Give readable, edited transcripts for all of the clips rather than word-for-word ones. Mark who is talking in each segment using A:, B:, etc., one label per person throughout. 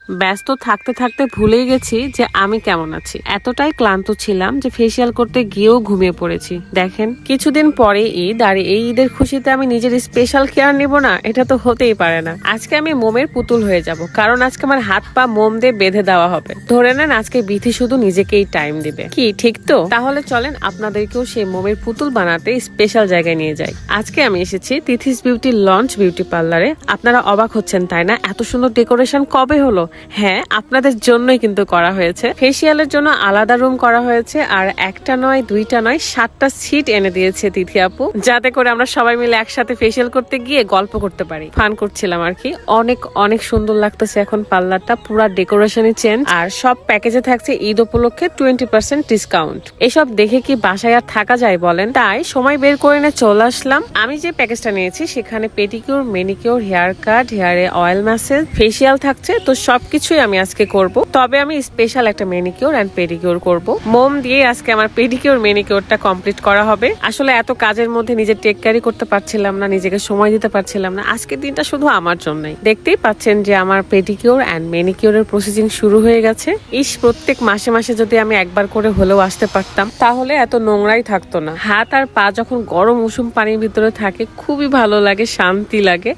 A: ব্যস্ত থাকতে থাকতে ভুলেই গেছি যে আমি কেমন আছি। এতটাই ক্লান্ত ছিলাম যে ফেসিয়াল করতে গিয়েও ঘুমিয়ে পড়েছি। দেখেন, কিছুদিন পরে ঈদ, আর এই ঈদের খুশিতে আমি নিজের স্পেশাল কেয়ার নিব না, এটা তো হতেই পারে না। আজকে আমি মোমের পুতুল হয়ে যাব, কারণ আজকে আমার হাত পা মোম দিয়ে বেঁধে দেওয়া হবে। ধরে নেন আজকে বিথি শুধু নিজেকেই টাইম দিবে। কি ঠিক তো? তাহলে চলেন আপনাদেরকেও সেই মোমের পুতুল বানাতে স্পেশাল জায়গায় নিয়ে যাই। আজকে আমি এসেছি তিথিস বিউটি লঞ্চ বিউটি পার্লারে। আপনারা অবাক হচ্ছেন তাই না? এত সুন্দর ডেকোরেশন কবে হলো? হ্যাঁ, আপনাদের জন্যই কিন্তু করা হয়েছে। ফেসিয়ালের জন্য আলাদা রুম করা হয়েছে, আর একটা নয়, দুইটা নয়, 7টা সিট এনে দিয়েছে তিথি আপু, যাতে করে আমরা সবাই মিলে একসাথে ফেসিয়াল করতে গিয়ে গল্প করতে পারি। ফান করছিলাম আর কি। অনেক অনেক সুন্দর লাগতেছে এখন পার্লারটা। পুরা ডেকোরেশনই চেঞ্জ, আর সব প্যাকেজে থাকছে ঈদ উপলক্ষে 20% ডিসকাউন্ট। এসব দেখে কি বাসায় আর থাকা যায় বলেন? তাই সময় বের করে নিয়ে চলে আসলাম। আমি যে প্যাকেজটা নিয়েছি সেখানে পেডিকিউর, মেনিকিউর, হেয়ার কাট, হেয়ারে অয়েল ম্যাসেজ, ফেসিয়াল থাকছে। তো সবকিছুই আমি আজকে করব। তবে আমি স্পেশাল একটা মেনিকিউর এন্ড পেডিকিউর করব। মোম দিয়ে আজকে আমার পেডিকিউর মেনিকিউরটা কমপ্লিট করা হবে। আসলে এত কাজের মধ্যে নিজে টেক ক্যারি করতে পারছিলাম না, নিজেকে সময় দিতে পারছিলাম না। আজকের দিনটা শুধু আমার জন্যই। দেখতেই পাচ্ছেন যে আমার পেডিকিউর এন্ড মেনিকিউরের প্রসেসিং শুরু হয়ে গেছে। প্রত্যেক মাসে মাসে যদি আমি একবার করে হলেও আসতে পারতাম, তাহলে এত নোংরাই থাকতো না। হাত আর পা যখন গরম উষুম পানির ভিতরে থাকে, খুবই ভালো লাগে, শান্তি লাগে।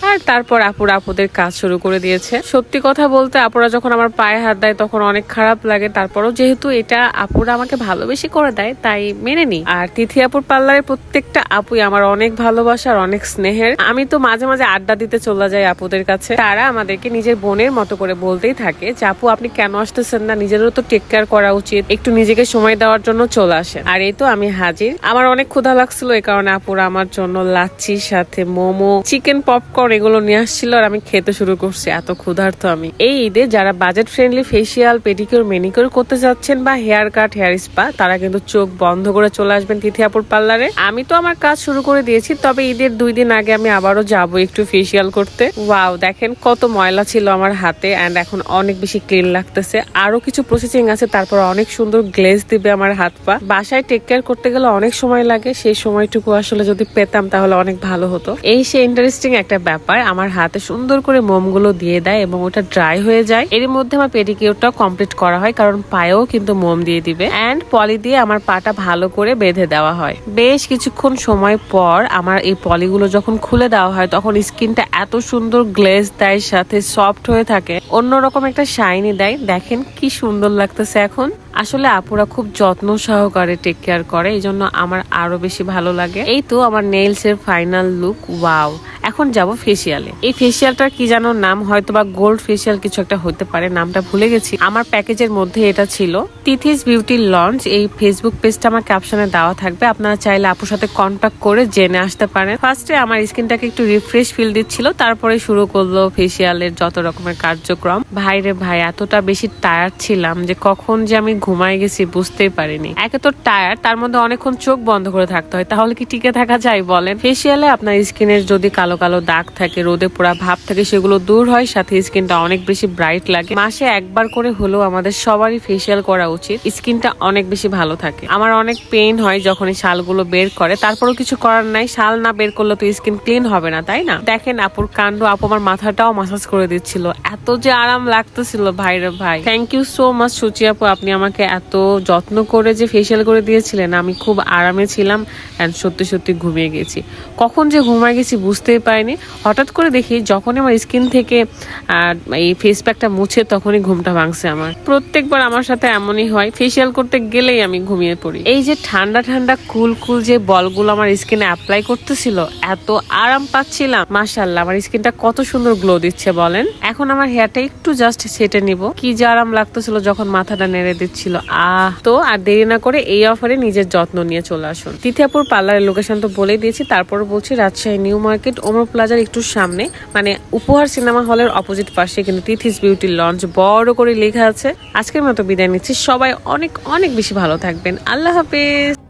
A: আর তারপর আপুরা আপুদের কাজ শুরু করে দিয়েছে। সত্যি কথা বলতে আপুরা যখন আমার পায়ে হাত দেয় তখন অনেক খারাপ লাগে। তারপরও যেহেতু এটা আপুরা আমাকে ভালোবেসে করে দেয়, তাই মেনে নি। আর তিথি আপুর পার্লারের প্রত্যেকটা আপুই আমার অনেক ভালোবাসার, অনেক স্নেহের। আমি তো মাঝে মাঝে আড্ডা দিতে চলে যাই আপুদের কাছে। তারা আমাদেরকে নিজের বোনের মতো করে বলতেই থাকে যে আপু আপনি কেন আসতেছেন না, নিজেরও তো টেক কেয়ার করা উচিত, একটু নিজেকে সময় দেওয়ার জন্য চলে আসেন। আর এই তো আমি হাজির। আমার অনেক ক্ষুধা লাগছিল, এই কারণে আপুরা আমার জন্য লাচ্ছির সাথে মোমো, চিকেন পপকর্ন এগুলো নিয়ে আসছিল, আর আমি খেতে শুরু করছি। এত ক্ষুধার্ত আমি। এই ঈদে যারা budget friendly facial, pedicure, manicure করতে যাচ্ছেন বা হেয়ার কাট, হেয়ার স্পা, তারা কিন্তু চোখ বন্ধ করে চলে আসবেন তিথি আপুর পার্লারে। আমি তো আমার কাজ শুরু করে দিয়েছি, তবে ঈদের 2 দিন আগে আমি আবারও যাবো একটু ফেসিয়াল করতে। ওয়াও, দেখেন কত ময়লা ছিল আমার হাতে, এন্ড এখন অনেক বেশি ক্লিন লাগতেছে। আরো কিছু প্রসেসিং আছে, তারপর অনেক সুন্দর গ্লেজ দিবে আমার হাত পা। বাসায় টেক কেয়ার করতে গেলে অনেক সময় লাগে, সেই সময়টুকু আসলে যদি পেতাম তাহলে অনেক ভালো হতো। এই সে ইন্টারেস্টিং একটা ব্যাপার। আমার হাতে সুন্দর করে মোমগুলো দিয়ে দেয় এবং ওটা ড্রাই হয়ে যায়। এর মধ্যে আমার পেডিকিউরটাও কমপ্লিট করা হয়, কারণ পায়েও কিন্তু মোম দিয়ে দিবে। এন্ড পলি দিয়ে আমার পাটা ভালো করে বেঁধে দেওয়া হয়। বেশ কিছুক্ষণ সময় পর আমার এই পলিগুলো যখন খুলে দেওয়া হয়, তখন স্কিনটা এত সুন্দর গ্লেজ দেয়, সাথে সফট হয়ে থাকে, অন্যরকম একটা শাইনি দেয়। দেখেন কি সুন্দর লাগতেছে এখন। আসলে আপুরা খুব যত্ন সহকারে টেক কেয়ার করে, এই জন্য আমার আরো বেশি ভালো লাগে। এই তো আমার নেইলস এর ফাইনাল লুক। ওয়াও, এখন যাব ফেসিয়ালে। এই ফেসিয়ালটার কি যেন নাম, হয়তো বা গোল্ড ফেসিয়াল কিছু একটা হতে পারে, নামটা ভুলে গেছি। আমার প্যাকেজের মধ্যে এটা ছিল। তিথিস বিউটি লঞ্চ, এই ফেসবুক পেজটা আমার ক্যাপশনে দেওয়া থাকবে, আপনারা চাইলে আপুর সাথে কন্ট্যাক্ট করে জেনে আসতে পারেন। ফার্স্টে আমার স্কিনটাকে একটু রিফ্রেশ ফিল দিচ্ছিল, তারপরে শুরু করলো ফেসিয়ালের যত রকমের কার্যক্রম। ভাইরে ভাই, এতটা বেশি টায়ার্ড ছিলাম যে কখন যে আমি ঘুমাই গেছি বুঝতেই পারিনি। একে তো টায়ার্ড, তার মধ্যে অনেকক্ষণ চোখ বন্ধ করে থাকতে হয়, তাহলে কি টিকে থাকা যায় বলেন? ফেসিয়ালে আপনার স্কিনের যদি কালো কালো দাগ থাকে, রোদে পোড়া ভাব থাকে, সেগুলো দূর হয়, সাথে স্কিনটা অনেক বেশি ব্রাইট লাগে। মাসে একবার করে হলেও আমাদের সবারই ফেসিয়াল করা উচিত, স্কিনটা অনেক বেশি ভালো থাকে। আমার অনেক পেইন হয় যখন এই শালগুলো বের করে, তারপরেও কিছু করার নাই, শাল না বের করলে তো স্কিন ক্লিন হবে না, তাই না? দেখেন আপুর কাণ্ড, আপু আমার মাথাটাও মাসাজ করে দিচ্ছিল, এত যে আরাম লাগতেছিল। ভাইরে ভাই, থ্যাংক ইউ সো মাচ সুচি আপু, আপনি আমাকে এত যত্ন করে যে ফেসিয়াল করে দিয়েছিলেন। আমি খুব আরামে ছিলাম, এন্ড সত্যি সত্যি ঘুমিয়ে গেছি। কখন যে ঘুমিয়ে গেছি বুঝতেই পারিনি। হঠাৎ করে দেখি যখনই আমার স্কিন থেকে এই ফেস প্যাকটা মুছে, তখনই ঘুমটা ভাঙছে আমার। প্রত্যেকবার আমার সাথে এমনই হয়, ফেসিয়াল করতে গেলেই আমি ঘুমিয়ে পড়ি। এই যে ঠান্ডা ঠান্ডা কুল কুল যে বলগুলো আমার স্কিনে অ্যাপ্লাই করতেছিল, এত আরাম পাচ্ছিলাম। মাশাআল্লাহ, আমার স্কিনটা কত সুন্দর গ্লো দিচ্ছে বলেন। এখন আমার হেয়ারটা একটু জাস্ট সেটে নিব। কি যে আরাম লাগতেছিল যখন মাথাটা নেড়ে দিচ্ছিল। তো আর দেরি না করে এই অফারে নিজের যত্ন নিয়ে চলে আসুন। তিথি আপুর পার্লারের লোকেশন তো বলেই দিয়েছি, তারপরে বলছি রাজশাহী নিউ মার্কেট, ওমর প্লাজার একটু সামনে, মানে উপহার সিনেমা হলের অপোজিট পাশে কিন্তু তিথিস বিউটি লঞ্চ বড় করে লেখা আছে। আজকের মতো বিদায় নিচ্ছি, সবাই অনেক অনেক বেশি ভালো থাকবেন। আল্লাহ হাফেজ।